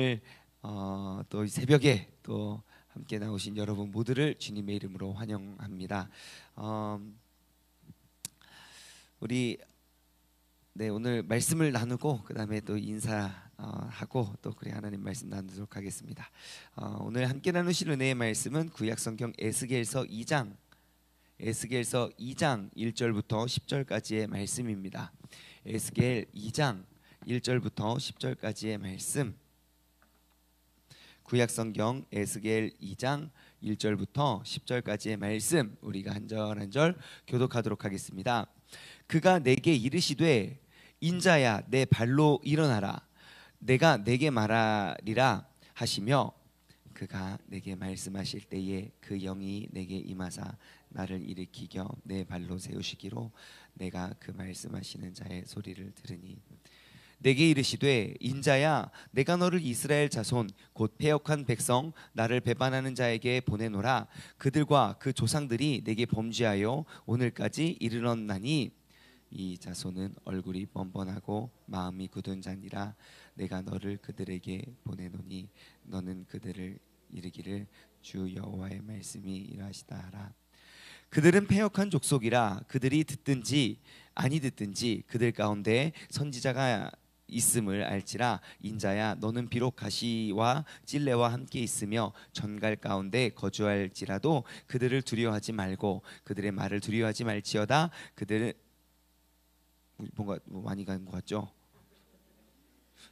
오늘 또 이 새벽에 또 함께 나오신 여러분 모두를 주님의 이름으로 환영합니다. 우리 오늘 말씀을 나누고 그 다음에 또 인사하고 또 그래 하나님 말씀 나누도록 하겠습니다. 오늘 함께 나누실 은혜의 말씀은 구약성경 에스겔서 2장 1절부터 10절까지의 말씀입니다. 에스겔 2장 1절부터 10절까지의 말씀, 구약성경 에스겔 2장 1절부터 10절까지의 말씀, 우리가 한 절 한 절 교독하도록 하겠습니다. 그가 내게 이르시되 인자야 내 발로 일어나라, 내가 내게 말하리라 하시며, 그가 내게 말씀하실 때에 그 영이 내게 임하사 나를 일으키겨 내 발로 세우시기로 내가 그 말씀하시는 자의 소리를 들으니, 내게 이르시되 인자야 내가 너를 이스라엘 자손 곧 패역한 백성 나를 배반하는 자에게 보내노라. 그들과 그 조상들이 내게 범죄하여 오늘까지 이르렀나니 이 자손은 얼굴이 뻔뻔하고 마음이 굳은 자니라. 내가 너를 그들에게 보내노니 너는 그들을 이르기를 주 여호와의 말씀이 이러하시다 하라. 그들은 패역한 족속이라 그들이 듣든지 아니 듣든지 그들 가운데 선지자가 있음을 알지라. 인자야 너는 비록 가시와 찔레와 함께 있으며 전갈 가운데 거주할지라도 그들을 두려워하지 말고 그들의 말을 두려워하지 말지어다. 그들은 뭔가 많이 가는 것 같죠?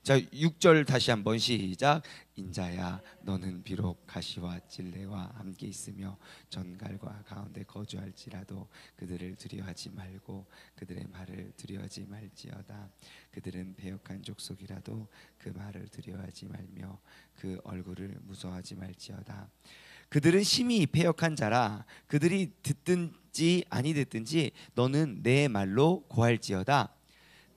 자, 6절 다시 한번 시작. 인자야 너는 비록 가시와 찔레와 함께 있으며 전갈과 가운데 거주할지라도 그들을 두려워하지 말고 그들의 말을 두려워하지 말지어다. 그들은 패역한 족속이라도 그 말을 두려워하지 말며 그 얼굴을 무서워하지 말지어다. 그들은 심히 패역한 자라. 그들이 듣든지 아니 듣든지 너는 내 말로 고할지어다.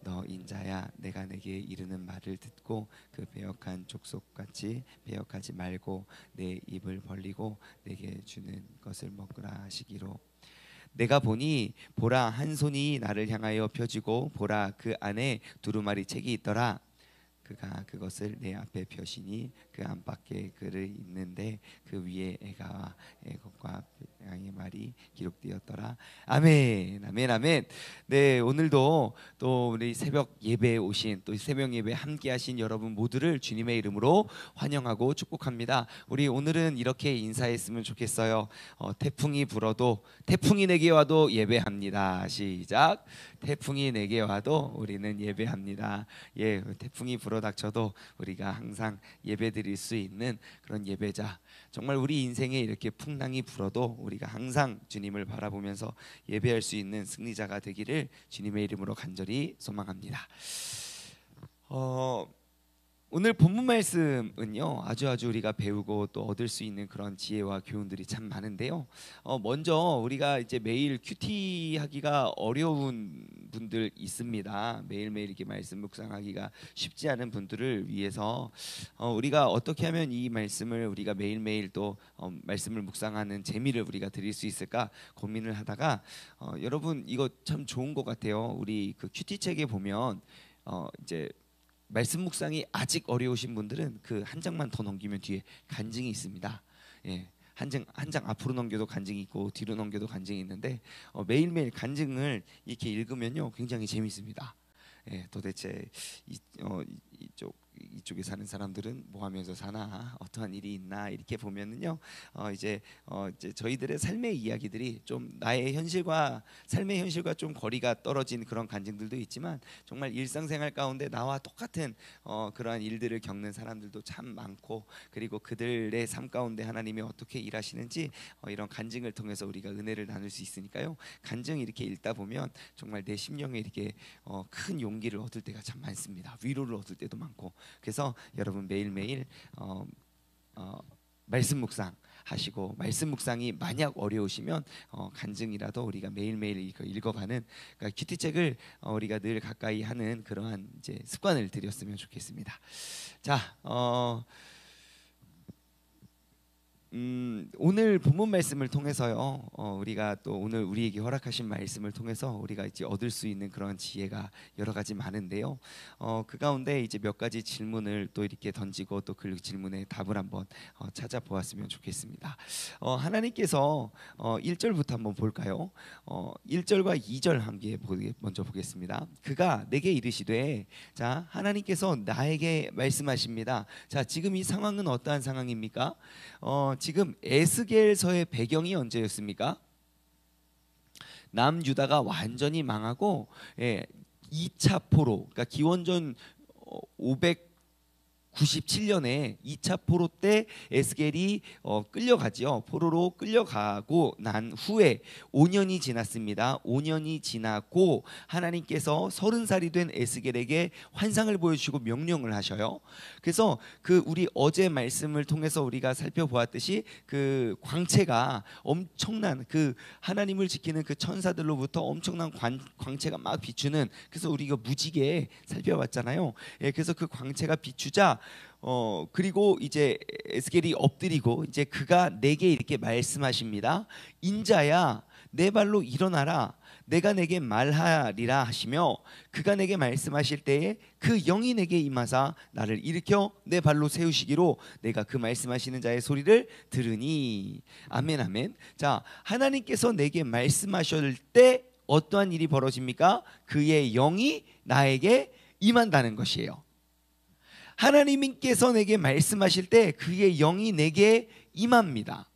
너 인자야 내가 내게 이르는 말을 듣고 그 패역한 족속같이 패역하지 말고 내 입을 벌리고 내게 주는 것을 먹으라 하시기로. 내가 보니 보라 한 손이 나를 향하여 펴지고 보라 그 안에 두루마리 책이 있더라. 그가 그것을 내 앞에 펴시니 그 안팎에 글을 읽는데 그 위에 애가와 애곡과 양의 말이 기록되었더라. 아멘, 아멘, 아멘. 네, 오늘도 또 우리 새벽 예배에 오신 또 새벽 예배 함께하신 여러분 모두를 주님의 이름으로 환영하고 축복합니다. 우리 오늘은 이렇게 인사했으면 좋겠어요. 태풍이 불어도 태풍이 내게 와도 예배합니다. 시작. 태풍이 내게 와도 우리는 예배합니다. 예, 태풍이 불어닥쳐도 우리가 항상 예배드릴 수 있는 그런 예배자. 정말 우리 인생에 이렇게 풍랑이 불어도 우리가 항상 주님을 바라보면서 예배할 수 있는 승리자가 되기를 주님의 이름으로 간절히 소망합니다. 오늘 본문 말씀은요 아주 우리가 배우고 또 얻을 수 있는 그런 지혜와 교훈들이 참 많은데요. 먼저 우리가 이제 매일 큐티 하기가 어려운 분들 있습니다. 매일매일 이렇게 말씀 묵상하기가 쉽지 않은 분들을 위해서 우리가 어떻게 하면 이 말씀을 우리가 매일매일 또 말씀을 묵상하는 재미를 우리가 드릴 수 있을까 고민을 하다가 여러분 이거 참 좋은 것 같아요. 우리 그 큐티 책에 보면 이제 말씀 묵상이 아직 어려우신 분들은 그 한 장만 더 넘기면 뒤에 간증이 있습니다. 예, 한 장 앞으로 넘겨도 간증이 있고 뒤로 넘겨도 간증이 있는데 매일매일 간증을 이렇게 읽으면요 굉장히 재미있습니다. 예, 도대체 이쪽에 사는 사람들은 뭐 하면서 사나, 어떠한 일이 있나 이렇게 보면은요 이제 저희들의 삶의 이야기들이 좀 나의 현실과 삶의 현실과 좀 거리가 떨어진 그런 간증들도 있지만 정말 일상생활 가운데 나와 똑같은 그러한 일들을 겪는 사람들도 참 많고, 그리고 그들의 삶 가운데 하나님이 어떻게 일하시는지 이런 간증을 통해서 우리가 은혜를 나눌 수 있으니까요. 간증 이렇게 읽다 보면 정말 내 심령에 이렇게 큰 용기를 얻을 때가 참 많습니다. 위로를 얻을 때도 많고. 그래서 여러분 매일매일 말씀 묵상 하시고, 말씀 묵상이 만약 어려우시면 간증이라도 우리가 매일매일 읽어가는, 그러니까 큐티책을 우리가 늘 가까이 하는 그러한 이제 습관을 들였으면 좋겠습니다. 자, 오늘 본문 말씀을 통해서요. 우리가 또 오늘 우리에게 허락하신 말씀을 통해서 우리가 이제 얻을 수 있는 그런 지혜가 여러 가지 많은데요. 그 가운데 이제 몇 가지 질문을 또 이렇게 던지고 또 그 질문에 답을 한번 찾아보았으면 좋겠습니다. 하나님께서 1절부터 한번 볼까요? 1절과 2절 함께 먼저 보겠습니다. 그가 내게 이르시되, 자, 하나님께서 나에게 말씀하십니다. 자, 지금 이 상황은 어떠한 상황입니까? 지금 에스겔서의 배경이 언제였습니까? 남유다가 완전히 망하고 2차 포로, 그러니까 기원전 597년에 2차 포로 때 에스겔이 끌려가지요. 포로로 끌려가고 난 후에 5년이 지났습니다. 5년이 지나고 하나님께서 30살이 된 에스겔에게 환상을 보여주시고 명령을 하셔요. 그래서 그 우리 어제 말씀을 통해서 우리가 살펴보았듯이 그 광채가 엄청난, 그 하나님을 지키는 그 천사들로부터 엄청난 광채가 막 비추는, 그래서 우리가 무지개 살펴봤잖아요. 그래서 그 광채가 비추자 그리고 이제 에스겔이 엎드리고 이제 그가 내게 이렇게 말씀하십니다. 인자야, 내 발로 일어나라. 내가 내게 말하리라 하시며, 그가 내게 말씀하실 때에 그 영이 내게 임하사 나를 일으켜 내 발로 세우시기로 내가 그 말씀하시는 자의 소리를 들으니. 아멘, 아멘. 자, 하나님께서 내게 말씀하실 때 어떠한 일이 벌어집니까? 그의 영이 나에게 임한다는 것이에요. 하나님께서 내게 말씀하실 때 그의 영이 내게 임합니다.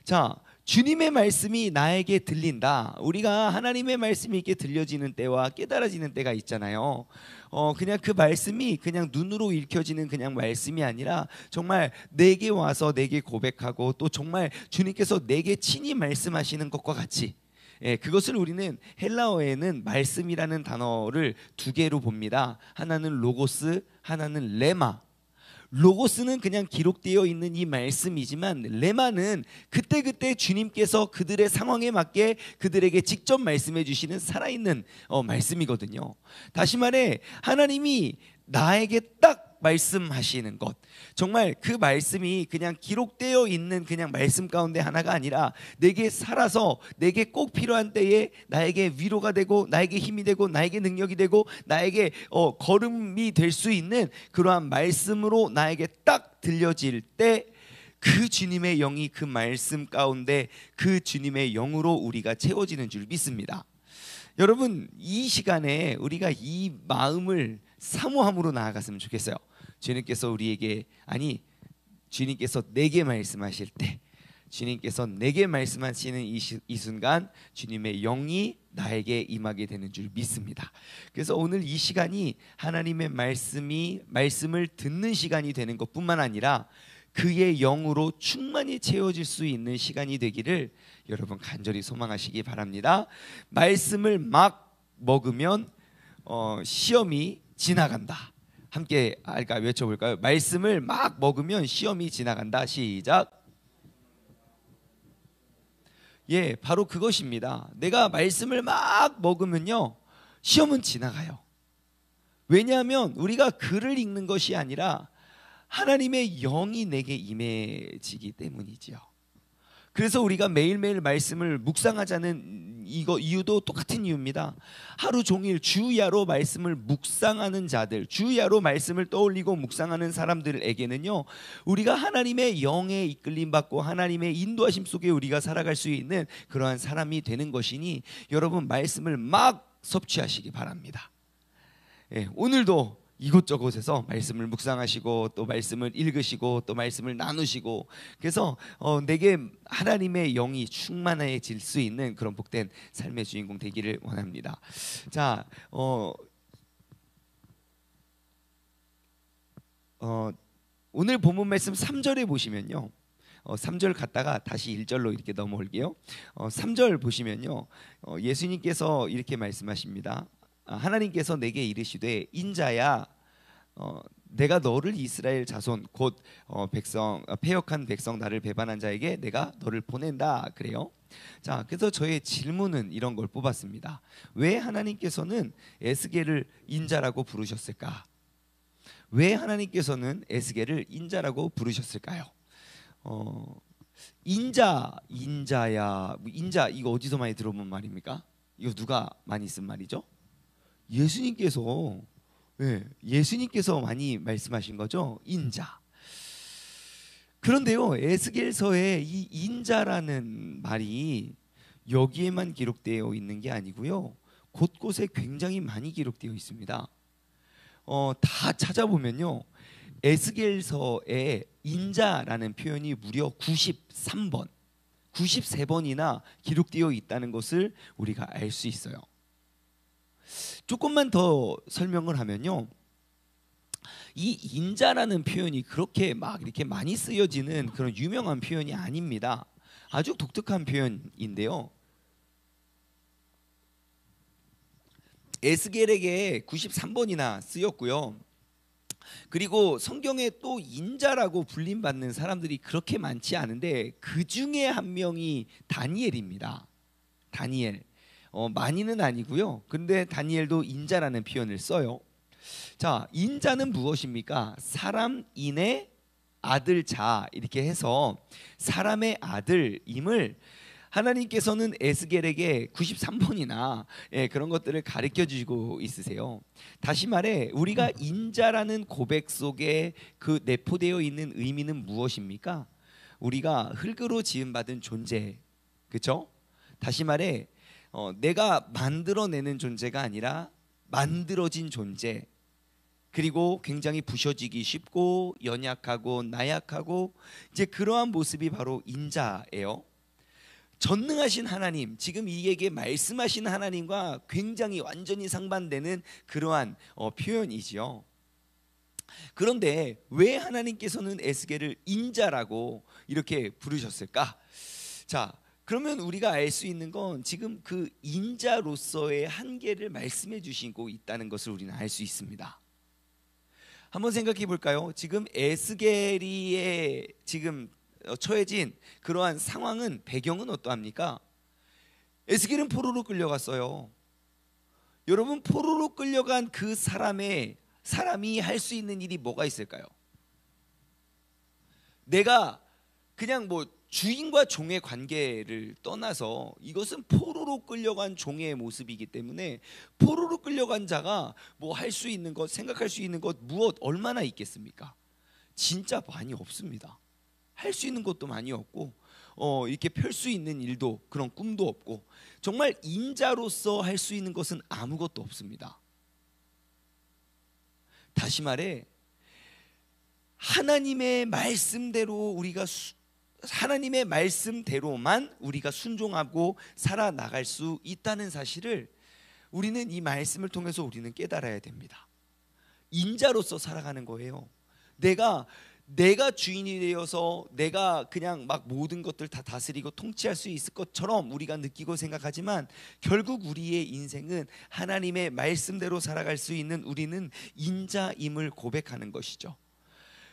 자, 주님의 말씀이 나에게 들린다. 우리가 하나님의 말씀이 이렇게 들려지는 때와 깨달아지는 때가 있잖아요. 그냥 그 말씀이 그냥 눈으로 읽혀지는 그냥 말씀이 아니라 정말 내게 와서 내게 고백하고 또 정말 주님께서 내게 친히 말씀하시는 것과 같이, 그것을 우리는 헬라어에는 말씀이라는 단어를 두 개로 봅니다. 하나는 로고스, 하나는 레마. 로고스는 그냥 기록되어 있는 이 말씀이지만 레마는 그때그때 주님께서 그들의 상황에 맞게 그들에게 직접 말씀해 주시는 살아있는 말씀이거든요. 다시 말해 하나님이 나에게 딱 말씀하시는 것, 정말 그 말씀이 그냥 기록되어 있는 그냥 말씀 가운데 하나가 아니라 내게 살아서 내게 꼭 필요한 때에 나에게 위로가 되고 나에게 힘이 되고 나에게 능력이 되고 나에게 걸음이 될 수 있는 그러한 말씀으로 나에게 딱 들려질 때 그 주님의 영이 그 말씀 가운데 그 주님의 영으로 우리가 채워지는 줄 믿습니다. 여러분, 이 시간에 우리가 이 마음을 사모함으로 나아갔으면 좋겠어요. 주님께서 우리에게, 아니 주님께서 내게 말씀하실 때, 주님께서 내게 말씀하시는 이 순간 주님의 영이 나에게 임하게 되는 줄 믿습니다. 그래서 오늘 이 시간이 하나님의 말씀을 듣는 시간이 되는 것뿐만 아니라 그의 영으로 충만히 채워질 수 있는 시간이 되기를 여러분 간절히 소망하시기 바랍니다. 말씀을 막 먹으면 시험이 지나간다. 함께 외쳐볼까요? 말씀을 막 먹으면 시험이 지나간다. 시작. 바로 그것입니다. 내가 말씀을 막 먹으면요, 시험은 지나가요. 왜냐하면 우리가 글을 읽는 것이 아니라 하나님의 영이 내게 임해지기 때문이지요. 그래서 우리가 매일매일 말씀을 묵상하자는 이유도 똑같은 이유입니다. 하루 종일 주야로 말씀을 묵상하는 자들, 주야로 말씀을 떠올리고 묵상하는 사람들에게는요, 우리가 하나님의 영에 이끌림 받고 하나님의 인도하심 속에 우리가 살아갈 수 있는 그러한 사람이 되는 것이니 여러분 말씀을 막 섭취하시기 바랍니다. 오늘도 이곳저곳에서 말씀을 묵상하시고 또 말씀을 읽으시고 또 말씀을 나누시고, 그래서 내게 하나님의 영이 충만해질 수 있는 그런 복된 삶의 주인공 되기를 원합니다. 자, 오늘 본문 말씀 3절에 보시면요, 3절 갔다가 다시 1절로 이렇게 넘어올게요. 3절 보시면요, 예수님께서 이렇게 말씀하십니다. 하나님께서 내게 이르시되, 인자야, 내가 너를 이스라엘 자손 곧 패역한 백성 나를 배반한 자에게 내가 너를 보낸다 그래요. 자, 그래서 저의 질문은 이런 걸 뽑았습니다. 왜 하나님께서는 에스겔을 인자라고 부르셨을까? 왜 하나님께서는 에스겔을 인자라고 부르셨을까요? 어, 인자야, 인자 이거 어디서 많이 들어본 말입니까? 이거 누가 많이 쓴 말이죠? 예수님께서, 예, 예수님께서 많이 말씀하신 거죠. 인자. 그런데요, 에스겔서에 이 인자라는 말이 여기에만 기록되어 있는 게 아니고요, 곳곳에 굉장히 많이 기록되어 있습니다. 다 찾아보면요, 에스겔서에 인자라는 표현이 무려 93번, 93번이나 기록되어 있다는 것을 우리가 알 수 있어요. 조금만 더 설명을 하면요, 이 인자라는 표현이 그렇게 막 이렇게 많이 쓰여지는 그런 유명한 표현이 아닙니다. 아주 독특한 표현인데요, 에스겔에게 93번이나 쓰였고요. 그리고 성경에 또 인자라고 불림받는 사람들이 그렇게 많지 않은데 그 중에 한 명이 다니엘입니다. 다니엘. 많이는 아니고요. 근데 다니엘도 인자라는 표현을 써요. 자, 인자는 무엇입니까? 사람인의 아들 자, 이렇게 해서 사람의 아들임을 하나님께서는 에스겔에게 93번이나 그런 것들을 가르쳐 주시고 있으세요. 다시 말해, 우리가 인자라는 고백 속에 그 내포되어 있는 의미는 무엇입니까? 우리가 흙으로 지음받은 존재, 그렇죠? 다시 말해, 내가 만들어내는 존재가 아니라 만들어진 존재, 그리고 굉장히 부셔지기 쉽고 연약하고 나약하고, 이제 그러한 모습이 바로 인자예요. 전능하신 하나님, 지금 이에게 말씀하신 하나님과 굉장히 완전히 상반되는 그러한 표현이지요. 그런데 왜 하나님께서는 에스겔을 인자라고 이렇게 부르셨을까? 자, 그러면 우리가 알 수 있는 건 지금 그 인자로서의 한계를 말씀해 주시고 있다는 것을 우리는 알 수 있습니다. 한번 생각해 볼까요? 지금 에스겔이 지금 처해진 그러한 상황은, 배경은 어떠합니까? 에스겔은 포로로 끌려갔어요. 여러분, 포로로 끌려간 그 사람이 할 수 있는 일이 뭐가 있을까요? 내가 그냥 뭐 주인과 종의 관계를 떠나서 이것은 포로로 끌려간 종의 모습이기 때문에, 포로로 끌려간 자가 뭐 할 수 있는 것, 생각할 수 있는 것 무엇 얼마나 있겠습니까? 진짜 많이 없습니다. 할 수 있는 것도 많이 없고, 이렇게 펼 수 있는 일도, 그런 꿈도 없고, 정말 인자로서 할 수 있는 것은 아무것도 없습니다. 다시 말해, 하나님의 말씀대로 하나님의 말씀대로만 우리가 순종하고 살아나갈 수 있다는 사실을 우리는 이 말씀을 통해서 우리는 깨달아야 됩니다. 인자로서 살아가는 거예요. 내가 주인이 되어서 내가 그냥 막 모든 것들 다 다스리고 통치할 수 있을 것처럼 우리가 느끼고 생각하지만, 결국 우리의 인생은 하나님의 말씀대로 살아갈 수 있는 우리는 인자임을 고백하는 것이죠.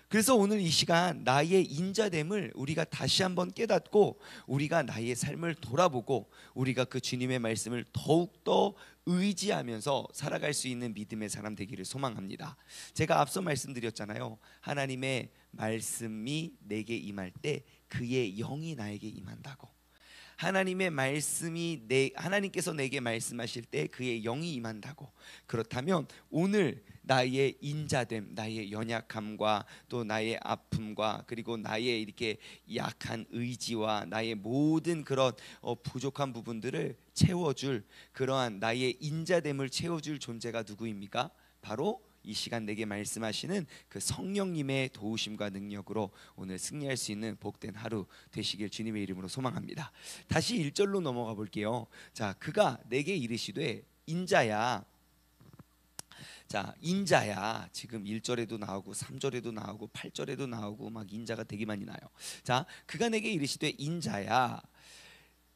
그래서 오늘 이 시간 나의 인자됨을 우리가 다시 한번 깨닫고, 우리가 나의 삶을 돌아보고, 우리가 그 주님의 말씀을 더욱더 의지하면서 살아갈 수 있는 믿음의 사람 되기를 소망합니다. 제가 앞서 말씀드렸잖아요. 하나님의 말씀이 내게 임할 때 그의 영이 나에게 임한다고. 하나님의 말씀이 하나님께서 내게 말씀하실 때 그의 영이 임한다고. 그렇다면 오늘 나의 인자됨, 나의 연약함과 또 나의 아픔과, 그리고 나의 이렇게 약한 의지와 나의 모든 그런 부족한 부분들을 채워줄, 그러한 나의 인자됨을 채워줄 존재가 누구입니까? 바로 이 시간 내게 말씀하시는 그 성령님의 도우심과 능력으로 오늘 승리할 수 있는 복된 하루 되시길 주님의 이름으로 소망합니다. 다시 1절로 넘어가 볼게요. 자, 그가 내게 이르시되 인자야. 자, 인자야. 지금 1절에도 나오고 3절에도 나오고 8절에도 나오고 막 인자가 되게 많이 나요. 자, 그가 내게 이르시되 인자야,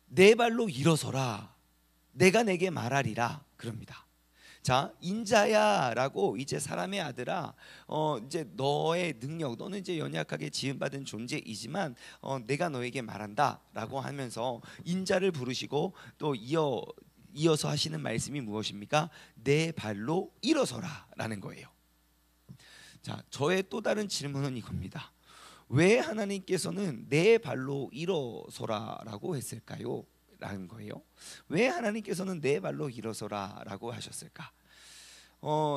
내 발로 일어서라. 내가 내게 말하리라. 그럽니다. 자, 인자야라고, 이제 사람의 아들아, 이제 너의 능력, 너는 이제 연약하게 지음받은 존재이지만 내가 너에게 말한다라고 하면서 인자를 부르시고, 또 이어서 하시는 말씀이 무엇입니까? 내 발로 일어서라라는 거예요. 자, 저의 또 다른 질문은 이겁니다. 왜 하나님께서는 내 발로 일어서라라고 했을까요? 라는 거예요. 왜 하나님께서는 내 발로 일어서라라고 하셨을까?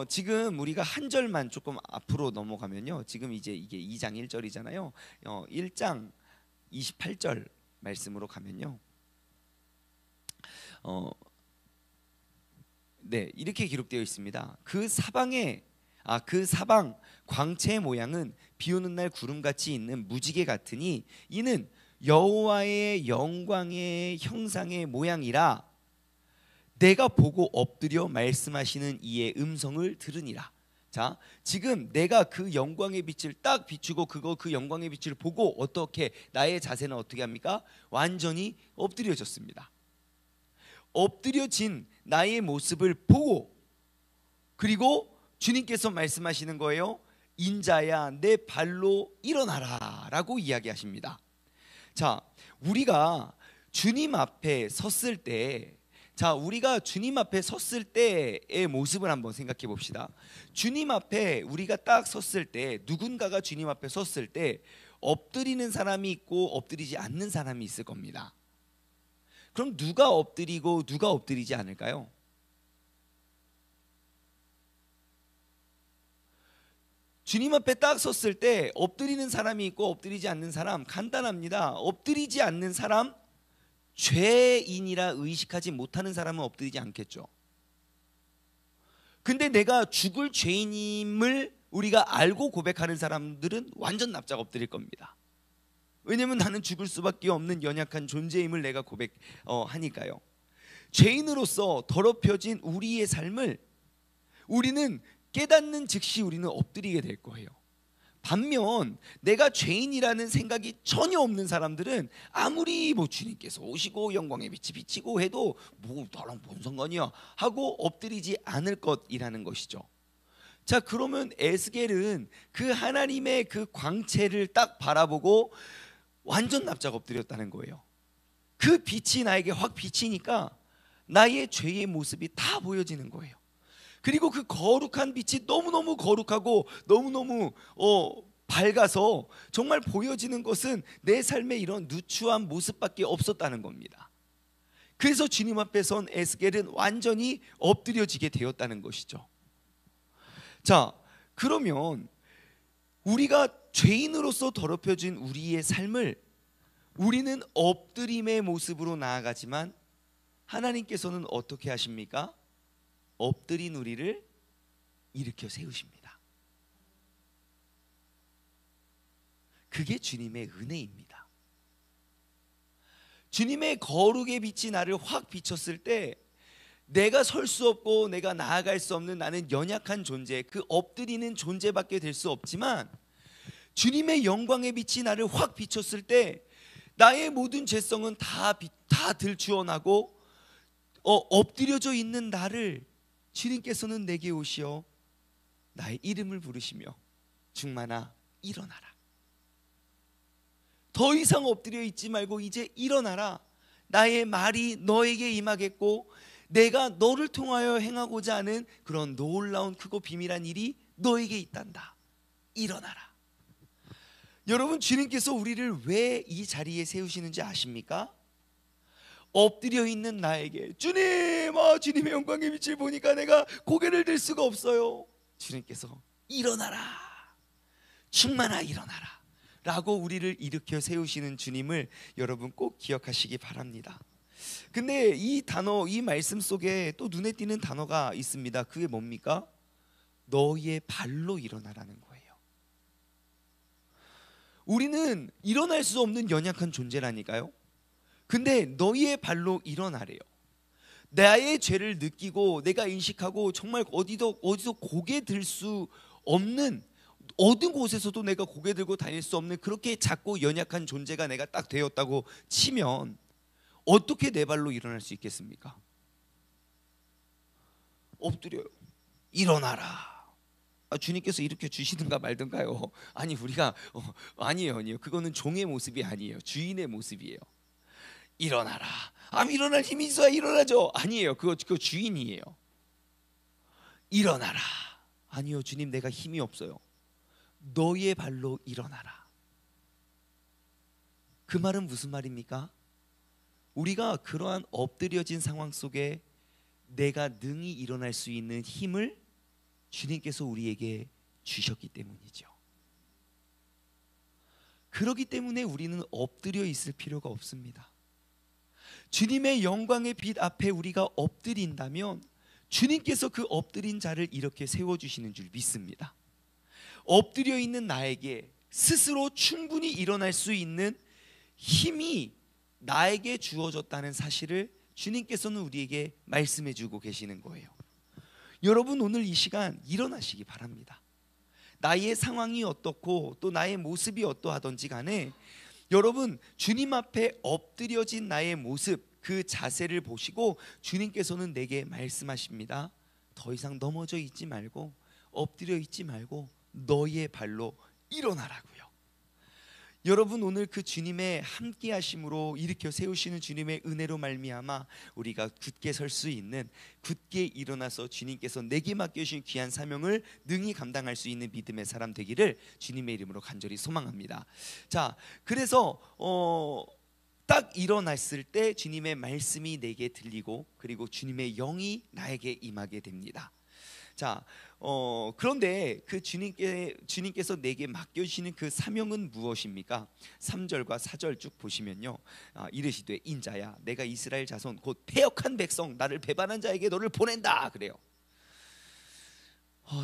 지금 우리가 한 절만 조금 앞으로 넘어가면요. 지금 이제 이게 2장 1절이잖아요. 1장 28절 말씀으로 가면요. 네, 이렇게 기록되어 있습니다. 그 사방 광채의 모양은 비오는 날 구름같이 있는 무지개 같으니 이는 여호와의 영광의 형상의 모양이라. 내가 보고 엎드려 말씀하시는 이의 음성을 들으니라. 자, 지금 내가 그 영광의 빛을 딱 비추고 그 영광의 빛을 보고 어떻게 나의 자세는 어떻게 합니까? 완전히 엎드려졌습니다. 엎드려진 나의 모습을 보고, 그리고 주님께서 말씀하시는 거예요. 인자야 내 발로 일어나라 라고 이야기하십니다. 자, 우리가 주님 앞에 섰을 때, 우리가 주님 앞에 섰을 때의 모습을 한번 생각해 봅시다. 주님 앞에 우리가 딱 섰을 때, 누군가가 주님 앞에 섰을 때 엎드리는 사람이 있고 엎드리지 않는 사람이 있을 겁니다. 그럼 누가 엎드리고 누가 엎드리지 않을까요? 주님 앞에 딱 섰을 때 엎드리는 사람이 있고 엎드리지 않는 사람, 간단합니다. 엎드리지 않는 사람, 죄인이라 의식하지 못하는 사람은 엎드리지 않겠죠. 근데 내가 죽을 죄인임을 우리가 알고 고백하는 사람들은 완전 납작 엎드릴 겁니다. 왜냐면 나는 죽을 수밖에 없는 연약한 존재임을 내가 고백하니까요. 죄인으로서 더럽혀진 우리의 삶을 우리는 깨닫는 즉시 우리는 엎드리게 될 거예요. 반면 내가 죄인이라는 생각이 전혀 없는 사람들은 아무리 주님께서 오시고 영광의 빛이 비치고 해도 나랑 뭔 상관이야 하고 엎드리지 않을 것이라는 것이죠. 자, 그러면 에스겔은 그 하나님의 그 광채를 딱 바라보고 완전 납작 엎드렸다는 거예요. 그 빛이 나에게 확 비치니까 나의 죄의 모습이 다 보여지는 거예요. 그리고 그 거룩한 빛이 너무너무 거룩하고 너무너무 밝아서 정말 보여지는 것은 내 삶의 이런 누추한 모습밖에 없었다는 겁니다. 그래서 주님 앞에 선 에스겔은 완전히 엎드려지게 되었다는 것이죠. 자, 그러면 우리가 죄인으로서 더럽혀진 우리의 삶을 우리는 엎드림의 모습으로 나아가지만 하나님께서는 어떻게 하십니까? 엎드린 우리를 일으켜 세우십니다. 그게 주님의 은혜입니다. 주님의 거룩의 빛이 나를 확 비쳤을 때 내가 설 수 없고 내가 나아갈 수 없는 나는 연약한 존재, 그 엎드리는 존재밖에 될 수 없지만 주님의 영광의 빛이 나를 확 비쳤을 때 나의 모든 죄성은 다 들추어나고 엎드려져 있는 나를 주님께서는 내게 오시어 나의 이름을 부르시며 중만아 일어나라. 더 이상 엎드려 있지 말고 이제 일어나라. 나의 말이 너에게 임하겠고 내가 너를 통하여 행하고자 하는 그런 놀라운 크고 비밀한 일이 너에게 있단다. 일어나라. 여러분, 주님께서 우리를 왜 이 자리에 세우시는지 아십니까? 엎드려 있는 나에게 주님의 영광의 빛을 보니까 내가 고개를 들 수가 없어요. 주님께서 일어나라, 충만하 일어나라 라고 우리를 일으켜 세우시는 주님을 여러분 꼭 기억하시기 바랍니다. 근데 이 말씀 속에 또 눈에 띄는 단어가 있습니다. 그게 뭡니까? 너의 발로 일어나라는 거예요. 우리는 일어날 수 없는 연약한 존재라니까요. 근데 너희의 발로 일어나래요. 나의 죄를 느끼고 내가 인식하고 정말 어디서 고개 들 수 없는, 어느 곳에서도 내가 고개 들고 다닐 수 없는 그렇게 작고 연약한 존재가 내가 딱 되었다고 치면 어떻게 내 발로 일어날 수 있겠습니까? 엎드려요. 일어나라. 주님께서 일으켜 주시든가 말든가요. 아니 우리가 아니에요. 그거는 종의 모습이 아니에요. 주인의 모습이에요. 일어나라. 일어날 힘이 있어야 일어나죠. 아니에요. 그거 주인이에요. 일어나라. 아니요, 주님 내가 힘이 없어요. 너의 발로 일어나라. 그 말은 무슨 말입니까? 우리가 그러한 엎드려진 상황 속에 내가 능히 일어날 수 있는 힘을 주님께서 우리에게 주셨기 때문이죠. 그렇기 때문에 우리는 엎드려 있을 필요가 없습니다. 주님의 영광의 빛 앞에 우리가 엎드린다면 주님께서 그 엎드린 자를 이렇게 세워주시는 줄 믿습니다. 엎드려 있는 나에게 스스로 충분히 일어날 수 있는 힘이 나에게 주어졌다는 사실을 주님께서는 우리에게 말씀해 주고 계시는 거예요. 여러분, 오늘 이 시간 일어나시기 바랍니다. 나의 상황이 어떻고 또 나의 모습이 어떠하든지 간에 여러분, 주님 앞에 엎드려진 나의 모습, 그 자세를 보시고 주님께서는 내게 말씀하십니다. 더 이상 넘어져 있지 말고, 엎드려 있지 말고 너의 발로 일어나라고요. 여러분, 오늘 그 주님의 함께 하심으로 일으켜 세우시는 주님의 은혜로 말미암아 우리가 굳게 설 수 있는, 굳게 일어나서 주님께서 내게 맡겨주신 귀한 사명을 능히 감당할 수 있는 믿음의 사람 되기를 주님의 이름으로 간절히 소망합니다. 자, 그래서 딱 일어났을 때 주님의 말씀이 내게 들리고 그리고 주님의 영이 나에게 임하게 됩니다. 자, 그런데 그 주님께서 내게 맡겨주시는 그 사명은 무엇입니까? 3절과 4절 쭉 보시면요, 이르시되 인자야 내가 이스라엘 자손 곧 패역한 백성 나를 배반한 자에게 너를 보낸다 그래요.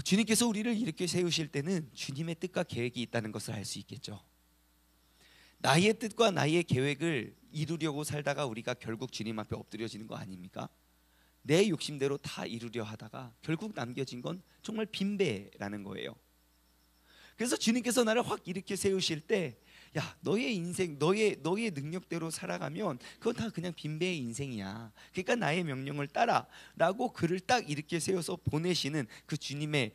주님께서 우리를 이렇게 세우실 때는 주님의 뜻과 계획이 있다는 것을 알 수 있겠죠. 나의 뜻과 나의 계획을 이루려고 살다가 우리가 결국 주님 앞에 엎드려지는 거 아닙니까? 내 욕심대로 다 이루려 하다가 결국 남겨진 건 정말 빈배라는 거예요. 그래서 주님께서 나를 확 일으켜 세우실 때, 야, 너의 인생, 너의 능력대로 살아가면 그건 다 그냥 빈배의 인생이야. 그러니까 나의 명령을 따라라고 그를 딱 일으켜 세워서 보내시는 그 주님의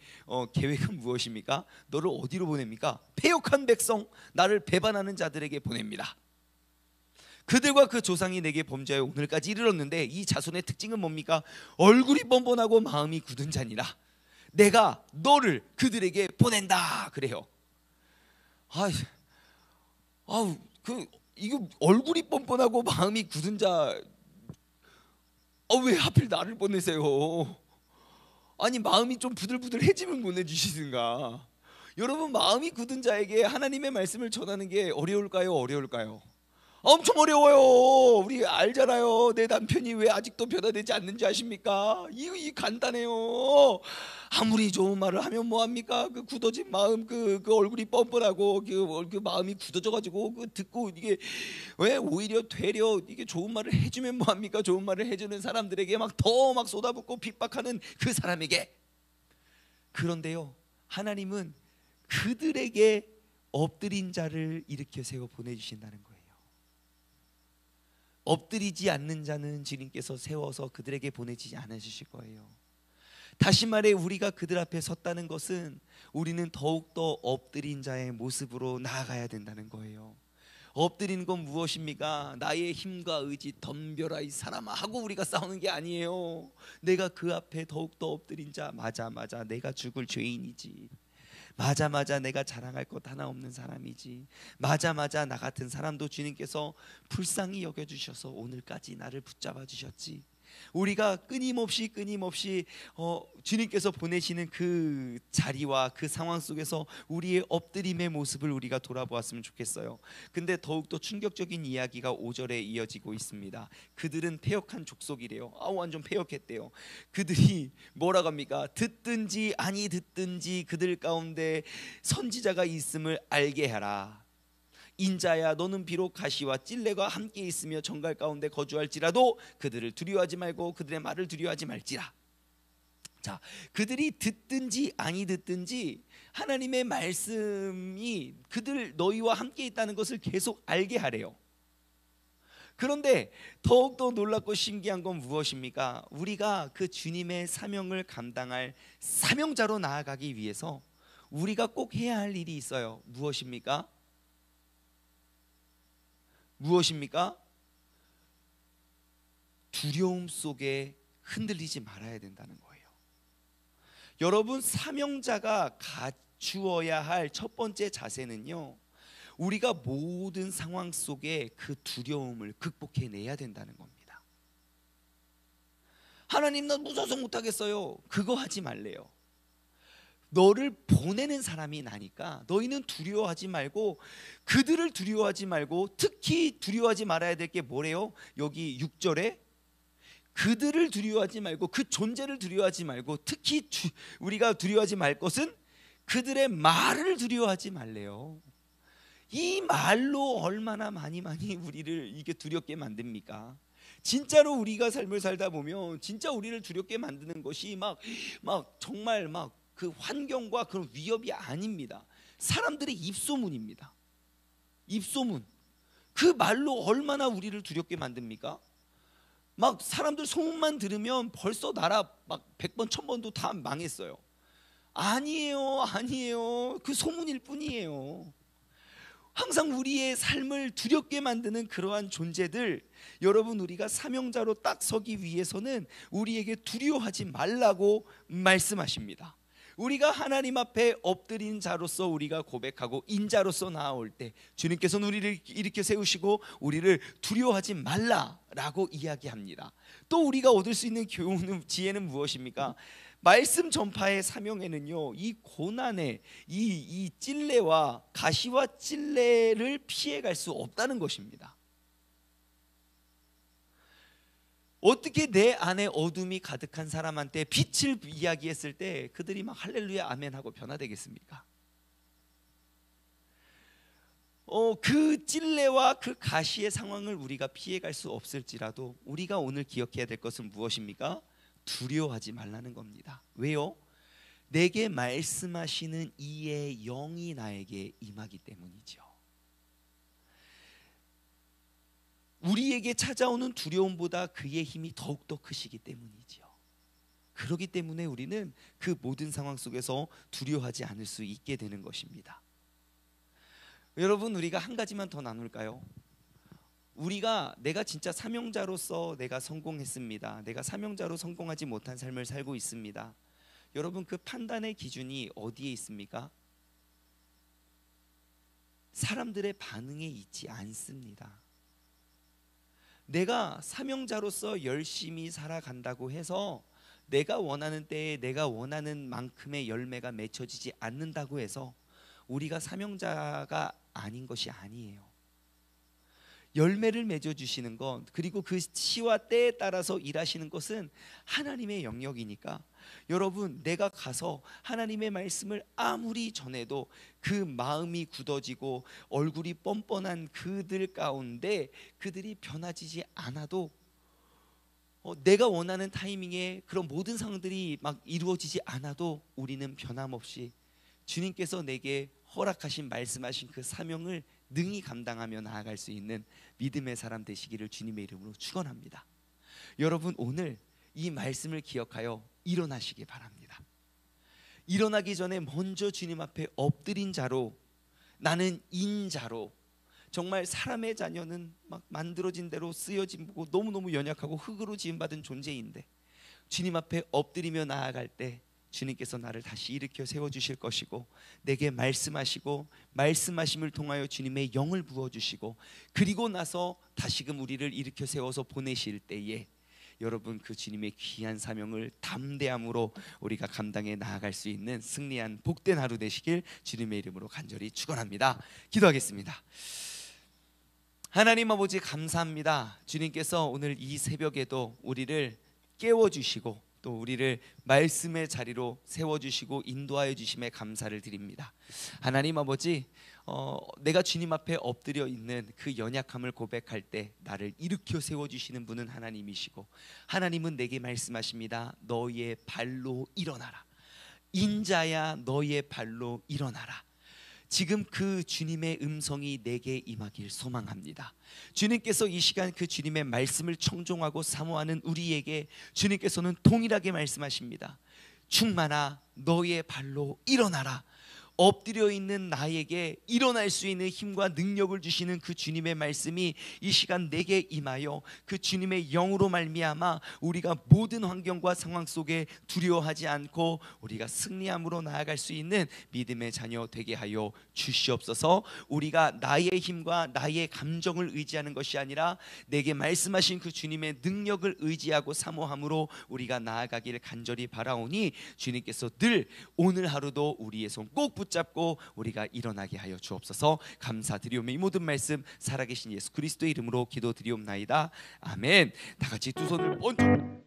계획은 무엇입니까? 너를 어디로 보냅니까? 패역한 백성, 나를 배반하는 자들에게 보냅니다. 그들과 그 조상이 내게 범죄하여 오늘까지 이르렀는데 이 자손의 특징은 뭡니까? 얼굴이 뻔뻔하고 마음이 굳은 자니라. 내가 너를 그들에게 보낸다 그래요. 이거 얼굴이 뻔뻔하고 마음이 굳은 자, 왜 하필 나를 보내세요? 아니, 마음이 좀 부들부들해지면 보내주시든가. 여러분, 마음이 굳은 자에게 하나님의 말씀을 전하는 게 어려울까요? 어려울까요? 엄청 어려워요. 우리 알잖아요. 내 남편이 왜 아직도 변화되지 않는지 아십니까? 이 간단해요. 아무리 좋은 말을 하면 뭐합니까? 그 굳어진 마음, 그 얼굴이 뻔뻔하고 그 마음이 굳어져가지고 그 듣고 이게 왜 오히려 되려 이게 좋은 말을 해주면 뭐합니까? 좋은 말을 해주는 사람들에게 더 쏟아붓고 핍박하는 그 사람에게. 그런데요, 하나님은 그들에게 엎드린 자를 일으켜 세워 보내주신다는 거예요. 엎드리지 않는 자는 주님께서 세워서 그들에게 보내지 않으실 거예요. 다시 말해 우리가 그들 앞에 섰다는 것은 우리는 더욱더 엎드린 자의 모습으로 나아가야 된다는 거예요. 엎드리는 건 무엇입니까? 나의 힘과 의지 덤벼라 이 사람아 하고 우리가 싸우는 게 아니에요. 내가 그 앞에 더욱더 엎드린 자, 맞아 내가 죽을 죄인이지, 맞아 내가 자랑할 것 하나 없는 사람이지, 맞아 나 같은 사람도 주님께서 불쌍히 여겨주셔서 오늘까지 나를 붙잡아 주셨지. 우리가 끊임없이 주님께서 보내시는 그 자리와 그 상황 속에서 우리의 엎드림의 모습을 우리가 돌아보았으면 좋겠어요. 근데 더욱더 충격적인 이야기가 5절에 이어지고 있습니다. 그들은 패역한 족속이래요. 완전 패역했대요. 그들이 뭐라고 합니까? 듣든지 아니 듣든지 그들 가운데 선지자가 있음을 알게 하라. 인자야 너는 비록 가시와 찔레가 함께 있으며 정갈 가운데 거주할지라도 그들을 두려워하지 말고 그들의 말을 두려워하지 말지라. 자, 그들이 듣든지 아니 듣든지 하나님의 말씀이 그들 너희와 함께 있다는 것을 계속 알게 하래요. 그런데 더욱더 놀랍고 신기한 건 무엇입니까? 우리가 그 주님의 사명을 감당할 사명자로 나아가기 위해서 우리가 꼭 해야 할 일이 있어요. 무엇입니까? 두려움 속에 흔들리지 말아야 된다는 거예요. 여러분, 사명자가 갖추어야 할 첫 번째 자세는요, 우리가 모든 상황 속에 그 두려움을 극복해내야 된다는 겁니다. 하나님, 나 무서워서 못하겠어요. 그거 하지 말래요. 너를 보내는 사람이 나니까 너희는 두려워하지 말고, 그들을 두려워하지 말고, 특히 두려워하지 말아야 될 게 뭐래요? 여기 6절에 그들을 두려워하지 말고, 그 존재를 두려워하지 말고, 특히 우리가 두려워하지 말 것은 그들의 말을 두려워하지 말래요. 이 말로 얼마나 많이 우리를 이게 두렵게 만듭니까? 진짜로 우리가 삶을 살다 보면 진짜 우리를 두렵게 만드는 것이 막 정말 막 그 환경과 그런 위협이 아닙니다. 사람들의 입소문입니다. 입소문. 그 말로 얼마나 우리를 두렵게 만듭니까? 막 사람들 소문만 들으면 벌써 나라 막 100번 1000번도 다 망했어요. 아니에요. 그 소문일 뿐이에요. 항상 우리의 삶을 두렵게 만드는 그러한 존재들, 여러분, 우리가 사명자로 딱 서기 위해서는 우리에게 두려워하지 말라고 말씀하십니다. 우리가 하나님 앞에 엎드린 자로서 우리가 고백하고 인자로서 나아올 때 주님께서는 우리를 일으켜 세우시고 우리를 두려워하지 말라라고 이야기합니다. 또 우리가 얻을 수 있는 교훈은, 지혜는 무엇입니까? 말씀 전파의 사명에는요, 이 고난의 이 찔레와 가시와 찔레를 피해갈 수 없다는 것입니다. 어떻게 내 안에 어둠이 가득한 사람한테 빛을 이야기했을 때 그들이 막 할렐루야 아멘 하고 변화되겠습니까? 그 찔레와 그 가시의 상황을 우리가 피해갈 수 없을지라도 우리가 오늘 기억해야 될 것은 무엇입니까? 두려워하지 말라는 겁니다. 왜요? 내게 말씀하시는 이의 영이 나에게 임하기 때문이죠. 우리에게 찾아오는 두려움보다 그의 힘이 더욱더 크시기 때문이죠. 그렇기 때문에 우리는 그 모든 상황 속에서 두려워하지 않을 수 있게 되는 것입니다. 여러분, 우리가 한 가지만 더 나눌까요? 내가 진짜 사명자로서 내가 성공했습니다, 내가 사명자로 성공하지 못한 삶을 살고 있습니다. 여러분, 그 판단의 기준이 어디에 있습니까? 사람들의 반응에 있지 않습니다. 내가 사명자로서 열심히 살아간다고 해서 내가 원하는 때에 내가 원하는 만큼의 열매가 맺혀지지 않는다고 해서 우리가 사명자가 아닌 것이 아니에요. 열매를 맺어주시는 것, 그리고 그 시와 때에 따라서 일하시는 것은 하나님의 영역이니까, 여러분, 내가 가서 하나님의 말씀을 아무리 전해도 그 마음이 굳어지고 얼굴이 뻔뻔한 그들 가운데 그들이 변화지지 않아도, 내가 원하는 타이밍에 그런 모든 상황들이 막 이루어지지 않아도 우리는 변함없이 주님께서 내게 허락하신, 말씀하신 그 사명을 능히 감당하며 나아갈 수 있는 믿음의 사람 되시기를 주님의 이름으로 축원합니다. 여러분, 오늘 이 말씀을 기억하여 일어나시기 바랍니다. 일어나기 전에 먼저 주님 앞에 엎드린 자로, 나는 인자로, 정말 사람의 자녀는 막 만들어진 대로 쓰여지고 너무너무 연약하고 흙으로 지음받은 존재인데 주님 앞에 엎드리며 나아갈 때 주님께서 나를 다시 일으켜 세워주실 것이고, 내게 말씀하시고 말씀하심을 통하여 주님의 영을 부어주시고, 그리고 나서 다시금 우리를 일으켜 세워서 보내실 때에 여러분, 그 주님의 귀한 사명을 담대함으로 우리가 감당해 나아갈 수 있는 승리한 복된 하루 되시길 주님의 이름으로 간절히 축원합니다. 기도하겠습니다. 하나님 아버지, 감사합니다. 주님께서 오늘 이 새벽에도 우리를 깨워주시고 또 우리를 말씀의 자리로 세워주시고 인도하여 주심에 감사를 드립니다. 하나님 아버지, 내가 주님 앞에 엎드려 있는 그 연약함을 고백할 때 나를 일으켜 세워주시는 분은 하나님이시고, 하나님은 내게 말씀하십니다. 너희의 발로 일어나라. 인자야, 너희의 발로 일어나라. 지금 그 주님의 음성이 내게 임하길 소망합니다. 주님께서 이 시간 그 주님의 말씀을 청종하고 사모하는 우리에게 주님께서는 동일하게 말씀하십니다. 충만아, 너의 발로 일어나라. 엎드려 있는 나에게 일어날 수 있는 힘과 능력을 주시는 그 주님의 말씀이 이 시간 내게 임하여 그 주님의 영으로 말미암아 우리가 모든 환경과 상황 속에 두려워하지 않고 우리가 승리함으로 나아갈 수 있는 믿음의 자녀 되게 하여 주시옵소서. 우리가 나의 힘과 나의 감정을 의지하는 것이 아니라 내게 말씀하신 그 주님의 능력을 의지하고 사모함으로 우리가 나아가기를 간절히 바라오니 주님께서 늘 오늘 하루도 우리의 손 꼭 붙잡고 우리가 일어나게 하여 주옵소서. 감사드리오며 이 모든 말씀 살아계신 예수 그리스도의 이름으로 기도드리옵나이다. 아멘. 다 같이 두 손을 번쩍